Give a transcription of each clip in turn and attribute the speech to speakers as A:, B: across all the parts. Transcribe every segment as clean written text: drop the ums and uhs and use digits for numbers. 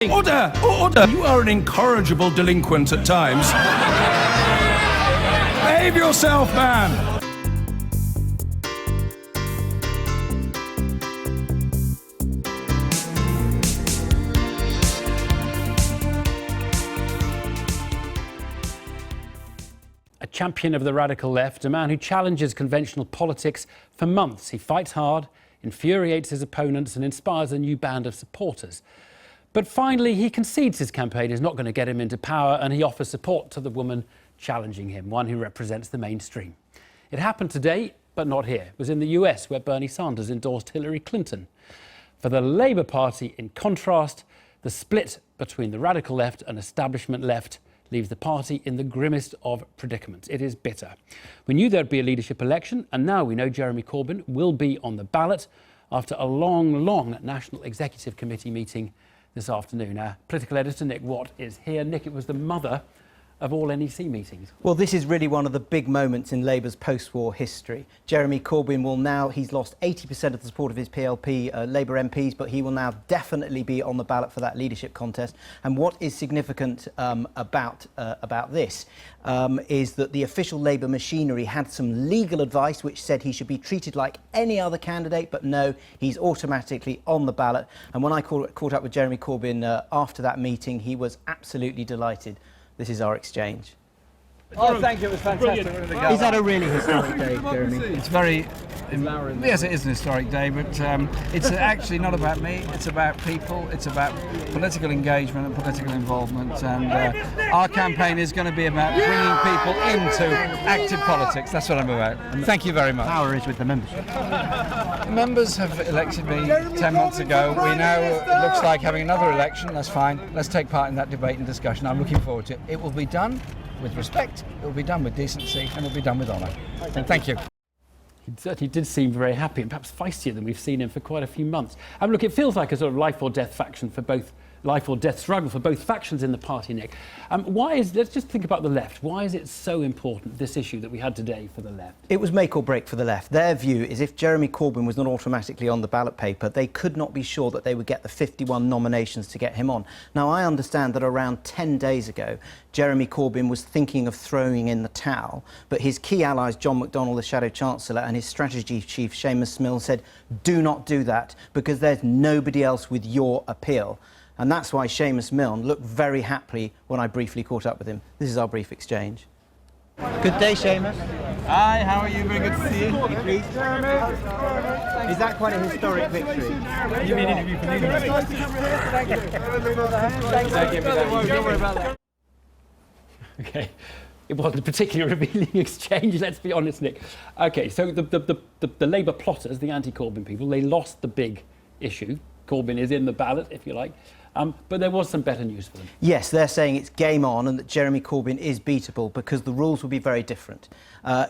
A: Order! Order! You are an incorrigible delinquent at times. Behave yourself, man!
B: A champion of the radical left, a man who challenges conventional politics for months. He fights hard, infuriates his opponents and inspires a new band of supporters. But finally, he concedes his campaign is not going to get him into power, and he offers support to the woman challenging him, one who represents the mainstream. It happened today, but not here. It was in the US, where Bernie Sanders endorsed Hillary Clinton. For the Labour Party, in contrast, the split between the radical left and establishment left leaves the party in the grimmest of predicaments. It is bitter. We knew there'd be a leadership election, and now we know Jeremy Corbyn will be on the ballot after a long National Executive Committee meeting this afternoon. Our political editor, Nick Watt, is here. Nick, it was the mother of all NEC meetings.
C: Well, this is really one of the big moments in Labour's post-war history. Jeremy Corbyn will now, he's lost 80% of the support of his PLP Labour MPs, but he will now definitely be on the ballot for that leadership contest. And what is significant about this is that the official Labour machinery had some legal advice which said he should be treated like any other candidate, but no, he's automatically on the ballot. And when I caught up with Jeremy Corbyn after that meeting, he was absolutely delighted. This is our exchange.
D: Oh, thank you. It was fantastic.
C: Is that a really historic day, Jeremy?
D: It's very... Yes, it is an historic day, but it's actually not about me. It's about people. It's about political engagement and political involvement. And our campaign is going to be about bringing people into active politics. That's what I'm about. Thank you very much.
C: Power is with the membership.
D: The members have elected me 10 months ago. We now, it looks like, having another election. That's fine. Let's take part in that debate and discussion. I'm looking forward to it. It will be done with respect, it will be done with decency, and it will be done with honour. Thank you.
B: He certainly did seem very happy and perhaps feistier than we've seen him for quite a few months. Look, it feels like a sort of life or death struggle for both factions in the party, Nick. Let's just think about the left. Why is it so important, this issue that we had today for the left?
C: It was make or break for the left. Their view is if Jeremy Corbyn was not automatically on the ballot paper, they could not be sure that they would get the 51 nominations to get him on. Now, I understand that around 10 days ago, Jeremy Corbyn was thinking of throwing in the towel, but his key allies, John McDonnell, the Shadow Chancellor, and his strategy chief, Seamus Milne, said, do not do that, because there's nobody else with your appeal. And that's why Seamus Milne looked very happy when I briefly caught up with him. This is our brief exchange. Good day, Seamus.
E: Hi, how are you? Very good to see you.
C: Please. Is that quite a historic victory?
E: You mean interview for Newsnight? Thank you. Don't give me that. Don't worry about that.
B: Okay, it wasn't a particularly revealing exchange, let's be honest, Nick. Okay, so the Labour plotters, the anti-Corbyn people, they lost the big issue. Corbyn is in the ballot, if you like. But there was some better news for them.
C: Yes, they're saying it's game on and that Jeremy Corbyn is beatable because the rules will be very different.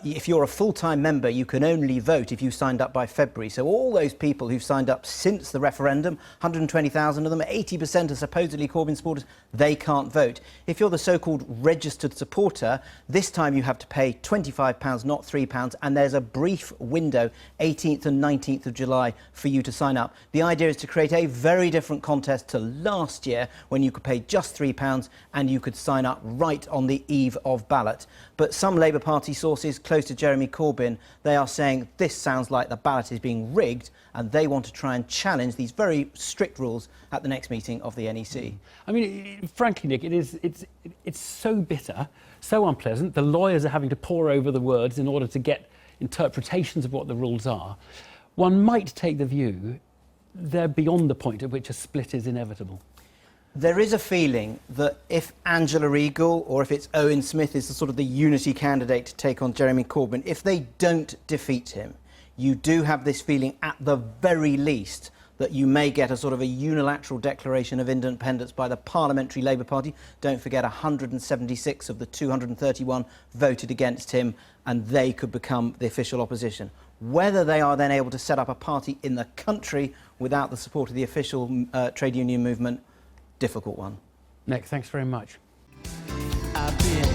C: If you're a full-time member, you can only vote if you signed up by February. So all those people who've signed up since the referendum, 120,000 of them, 80% are supposedly Corbyn supporters, they can't vote. If you're the so-called registered supporter, this time you have to pay £25, not £3, and there's a brief window, 18th and 19th of July, for you to sign up. The idea is to create a very different contest to last year when you could pay just £3 and you could sign up right on the eve of ballot. But some Labour Party sources close to Jeremy Corbyn, they are saying this sounds like the ballot is being rigged and they want to try and challenge these very strict rules at the next meeting of the NEC.
B: I mean, frankly, Nick, it's so bitter, so unpleasant. The lawyers are having to pore over the words in order to get interpretations of what the rules are. One might take the view they're beyond the point at which a split is inevitable.
C: There is a feeling that if Angela Eagle or if it's Owen Smith is the sort of the unity candidate to take on Jeremy Corbyn, if they don't defeat him, you do have this feeling at the very least that you may get a sort of a unilateral declaration of independence by the Parliamentary Labour Party. Don't forget 176 of the 231 voted against him and they could become the official opposition. Whether they are then able to set up a party in the country without the support of the official trade union movement, difficult one.
B: Nick, thanks very much.
F: I've been